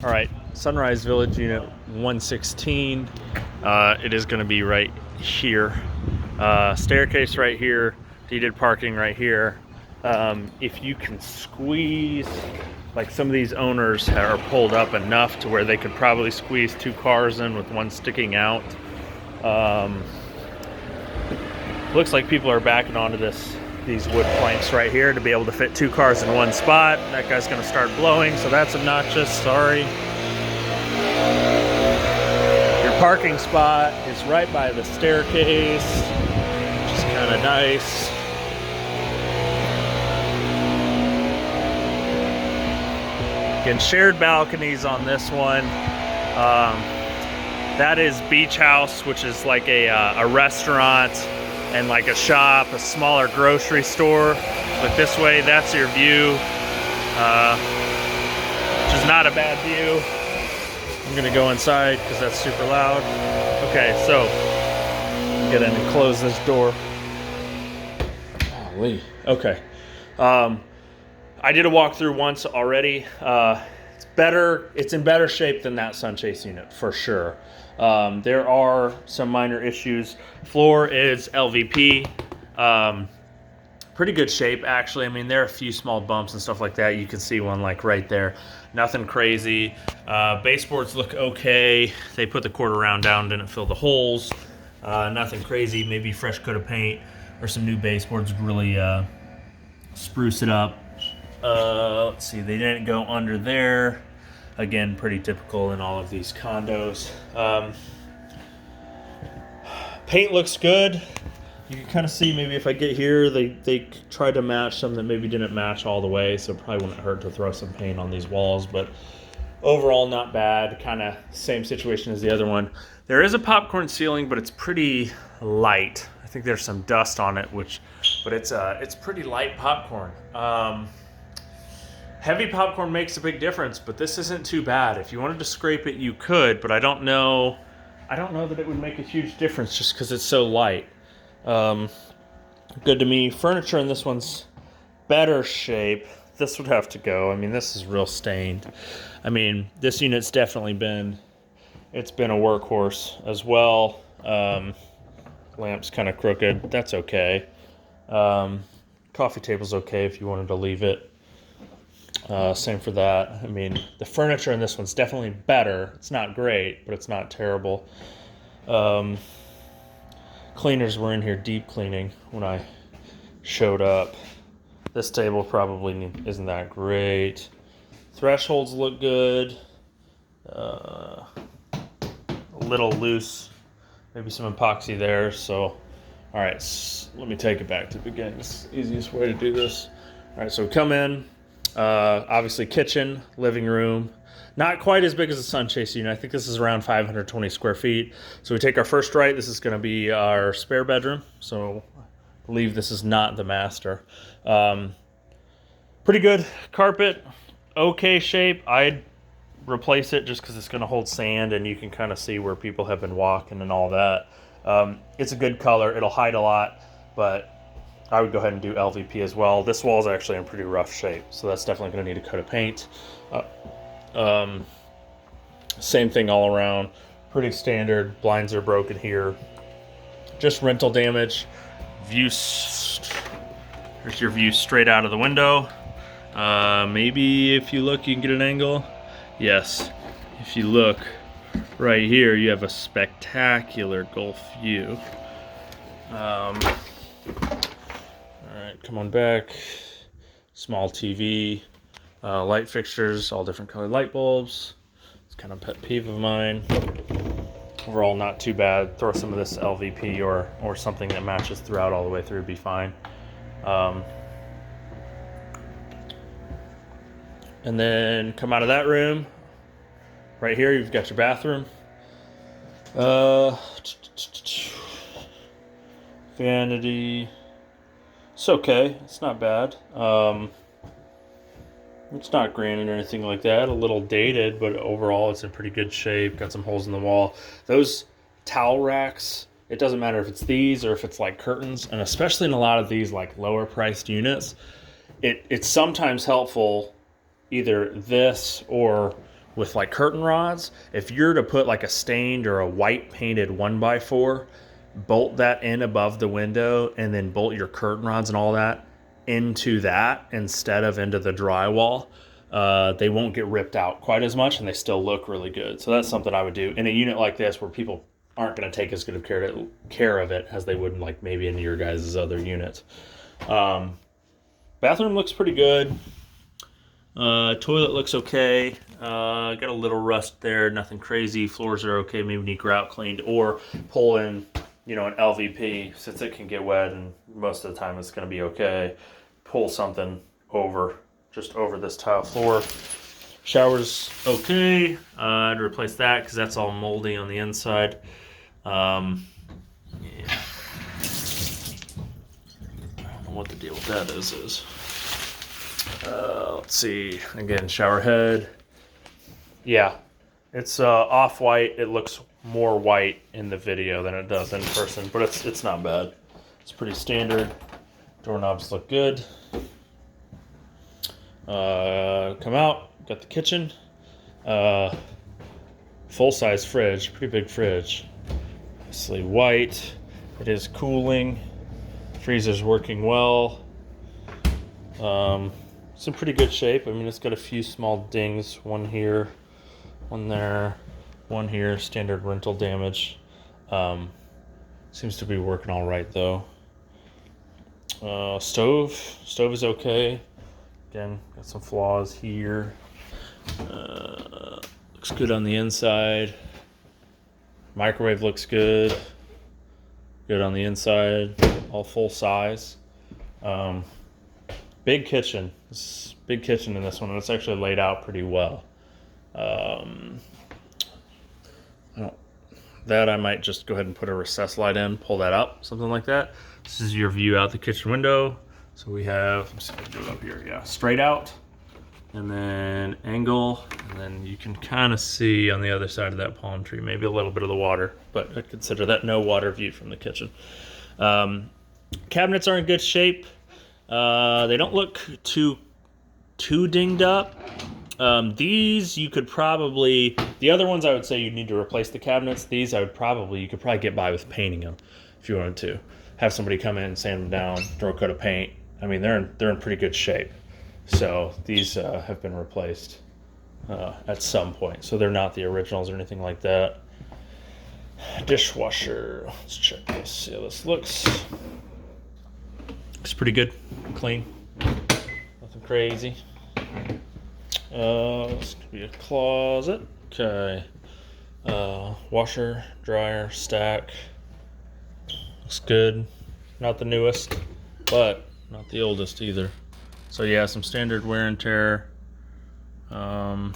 All right, Sunrise Village Unit 116. It is going to be right here. Staircase right here, deeded parking right here. If you can squeeze, like some of these owners are pulled up enough to where they could probably squeeze 2 cars in with one sticking out. Looks like people are backing onto these wood planks right here to be able to fit 2 cars in one spot. That guy's going to start blowing, so that's obnoxious. Sorry. Your parking spot is right by the staircase, which is kind of nice. Again, shared balconies on this one. That is Beach House, which is like a restaurant and like a shop, a smaller grocery store. But this way, that's your view, which is not a bad view. I'm gonna go inside because that's super loud. Okay, so get in and close this door. Golly. Okay. I did a walkthrough once already. It's better. It's in better shape than that Sunchase unit for sure. There are some minor issues. Floor is LVP. Pretty good shape, actually. I mean, there are a few small bumps and stuff like that. You can see one like right there. Nothing crazy. Baseboards look okay. They put the quarter round down, didn't fill the holes. Nothing crazy. Maybe fresh coat of paint or some new baseboards would really spruce it up. Let's see, they didn't go under there. Again, pretty typical in all of these condos. Paint looks good. You can kind of see maybe if I get here, they tried to match some that maybe didn't match all the way, so it probably wouldn't hurt to throw some paint on these walls, but overall not bad. Kind of same situation as the other one. There is a popcorn ceiling, but it's pretty light. I think there's some dust on it, but it's pretty light popcorn. Heavy popcorn makes a big difference, but this isn't too bad. If you wanted to scrape it, you could, but I don't know that it would make a huge difference just because it's so light. Good to me. Furniture in this one's better shape. This would have to go. I mean, this is real stained. I mean, this unit's definitely been a workhorse as well. Lamp's kind of crooked. That's okay. Coffee table's okay if you wanted to leave it. Same for that. I mean, the furniture in this one's definitely better. It's not great, but it's not terrible. Cleaners were in here deep cleaning when I showed up. This table probably isn't that great. Thresholds look good. A little loose. Maybe some epoxy there. So, all right, let me take it back to the beginning. It's the easiest way to do this. All right, so we come in. Obviously kitchen, living room, not quite as big as a Sunchase unit. I think this is around 520 square feet. So we take our first right. This is going to be our spare bedroom. So I believe this is not the master. Pretty good carpet, okay shape. I'd replace it just because it's going to hold sand and you can kind of see where people have been walking and all that. It's a good color. It'll hide a lot, but I would go ahead and do LVP as well. This wall is actually in pretty rough shape, so that's definitely going to need a coat of paint. Same thing all around. Pretty standard. Blinds are broken here. Just rental damage. Here's your view straight out of the window. Maybe if you look, you can get an angle. Yes. If you look right here, you have a spectacular Gulf view. Alright, come on back. Small TV, light fixtures, all different colored light bulbs. It's kind of a pet peeve of mine. Overall, not too bad. Throw some of this LVP or something that matches throughout all the way through, be fine. And then come out of that room. Right here, you've got your bathroom. Vanity. It's okay. It's not bad. It's not granite or anything like that. A little dated, but overall it's in pretty good shape. Got some holes in the wall. Those towel racks, it doesn't matter if it's these or if it's like curtains, and especially in a lot of these like lower priced units, it's sometimes helpful, either this or with like curtain rods, if you're to put like a stained or a white painted 1x4, bolt that in above the window and then bolt your curtain rods and all that into that instead of into the drywall, they won't get ripped out quite as much and they still look really good. So that's something I would do in a unit like this where people aren't going to take as good of care of it as they would like maybe in your guys' other units. Bathroom looks pretty good. Toilet looks okay. Got a little rust there, nothing crazy. Floors are okay, maybe need grout cleaned or pull in, you know, an LVP since it can get wet and most of the time it's going to be okay. Pull something over, just over this tile floor. Shower's okay. I'd replace that because that's all moldy on the inside. Yeah. I don't know what the deal with that is. Let's see. Again, shower head. Yeah, it's off-white. It looks more white in the video than it does in person, but it's not bad. It's pretty standard. Doorknobs look good. Come out. Got the kitchen. Full-size fridge. Pretty big fridge. Obviously white. It is cooling. Freezer's working well. It's in pretty good shape. I mean, it's got a few small dings. One here, one there, one here. Standard rental damage. Seems to be working all right though. Stove is okay. Again, got some flaws here. Looks good on the inside. Microwave looks good. Good on the inside. All full size. Big kitchen. Big kitchen in this one, and it's actually laid out pretty well. That I might just go ahead and put a recessed light in, pull that up, something like that. This is your view out the kitchen window. So we have, let me see if I can do it up here. Yeah, straight out, and then angle, and then you can kind of see on the other side of that palm tree, maybe a little bit of the water, but I consider that no water view from the kitchen. Cabinets are in good shape. They don't look too dinged up. These you could probably, the other ones I would say you'd need to replace the cabinets. These you could probably get by with painting them if you wanted to. Have somebody come in, sand them down, throw a coat of paint. I mean, they're in pretty good shape. So these have been replaced at some point. So they're not the originals or anything like that. Dishwasher, let's check this, see how this looks. Looks pretty good, clean, nothing crazy. This could be a closet. Okay. Washer, dryer, stack. Looks good. Not the newest, but not the oldest either. So yeah, some standard wear and tear. Golly,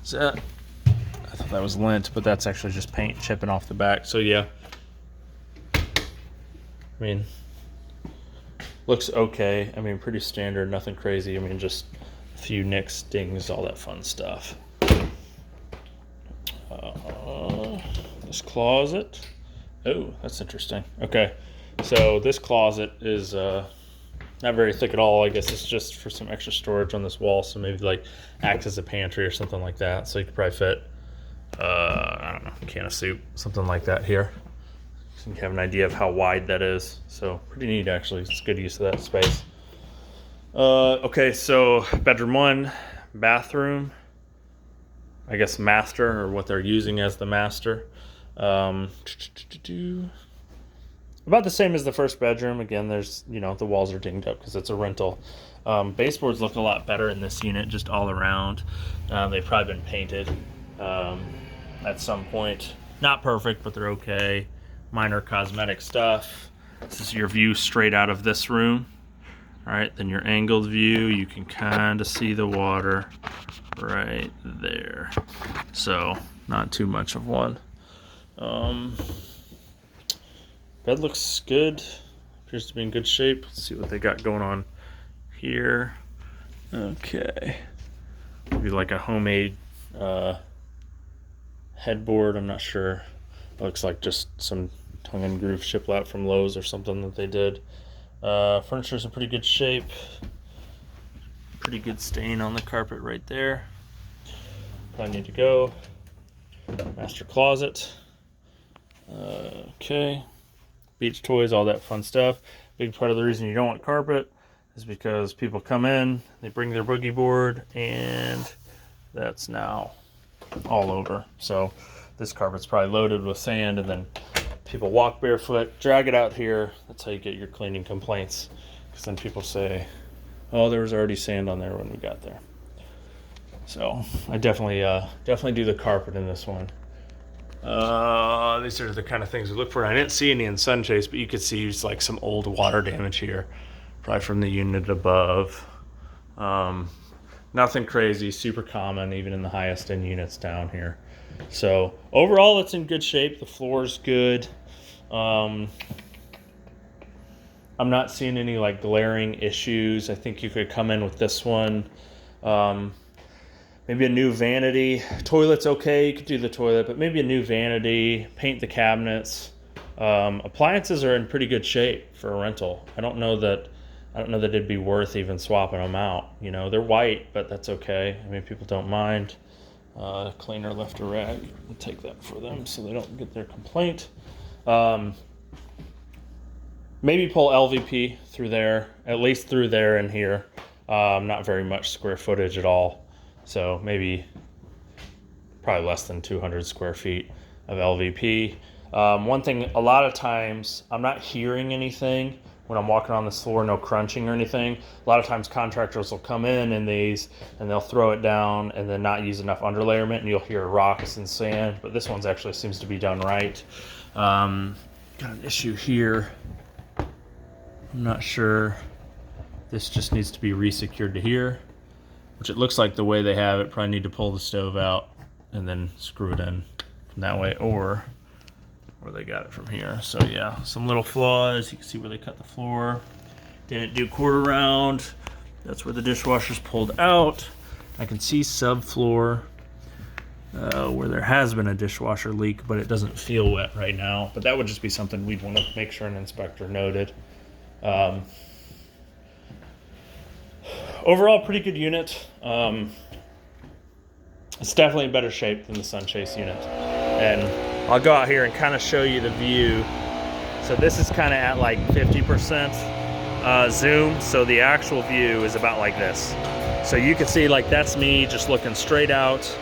is that? I thought that was lint, but that's actually just paint chipping off the back. So yeah. I mean, looks okay. I mean, pretty standard, nothing crazy. I mean, just a few nicks, dings, all that fun stuff. This closet. Oh, that's interesting. Okay, so this closet is not very thick at all. I guess it's just for some extra storage on this wall. So maybe like acts as a pantry or something like that. So you could probably fit, I don't know, a can of soup, something like that here. So you have an idea of how wide that is. So pretty neat, actually. It's good use of that space. Okay, so bedroom 1, bathroom, I guess master, or what they're using as the master. About the same as the first bedroom. Again, there's, you know, the walls are dinged up because it's a rental. Baseboards look a lot better in this unit, just all around. They've probably been painted at some point. Not perfect, but they're okay. Minor cosmetic stuff. This is your view straight out of this room. All right, then your angled view, you can kind of see the water right there. So not too much of one. Bed looks good. Appears to be in good shape. Let's see what they got going on here. Okay. Maybe like a homemade headboard. I'm not sure. Looks like just some tongue and groove shiplap from Lowe's or something that they did. Furniture's in pretty good shape. pretty good stain on the carpet right there. I need to go. Master closet. Okay. Beach toys, all that fun stuff. Big part of the reason you don't want carpet is because people come in, they bring their boogie board, and that's now all over. So this carpet's probably loaded with sand, and then people walk barefoot, drag it out here. That's how you get your cleaning complaints. Because then people say, oh, there was already sand on there when we got there. So I definitely do the carpet in this one. These are the kind of things we look for. I didn't see any in Sunchase, but you could see like some old water damage here, probably from the unit above. Nothing crazy, super common, even in the highest end units down here. So overall, it's in good shape. The floor's good. I'm not seeing any like glaring issues. I think you could come in with this one. Maybe a new vanity. Toilet's okay, you could do the toilet, but maybe a new vanity, paint the cabinets. Appliances are in pretty good shape for a rental. I don't know that it'd be worth even swapping them out. You know, they're white, but that's okay. I mean, people don't mind. Cleaner left a rag. I'll take that for them so they don't get their complaint. Maybe pull LVP through there, at least through there and here. Not very much square footage at all. So maybe probably less than 200 square feet of LVP. One thing, a lot of times I'm not hearing anything when I'm walking on this floor, no crunching or anything. A lot of times contractors will come in these and they'll throw it down and then not use enough underlayment, and you'll hear rocks and sand, but this one's actually seems to be done right. Got an issue here. I'm not sure. This just needs to be resecured to here, which it looks like the way they have it, probably need to pull the stove out and then screw it in from that way, or they got it from here. So yeah, some little flaws. You can see where they cut the floor. Didn't do quarter round. That's where the dishwasher's pulled out. I can see subfloor where there has been a dishwasher leak, but it doesn't feel wet right now. But that would just be something we'd want to make sure an inspector noted. Overall, pretty good unit. It's definitely in better shape than the Sunchase unit. And I'll go out here and kind of show you the view. So this is kind of at like 50% zoom. So the actual view is about like this. So you can see like that's me just looking straight out,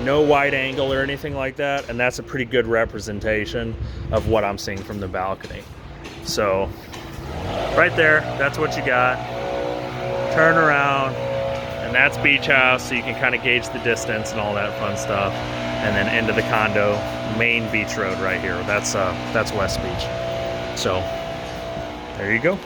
no wide angle or anything like that. And that's a pretty good representation of what I'm seeing from the balcony. So right there, that's what you got. Turn around, and that's beach house, so you can kind of gauge the distance and all that fun stuff. And then into the condo, main beach road right here. That's West Beach. So there you go.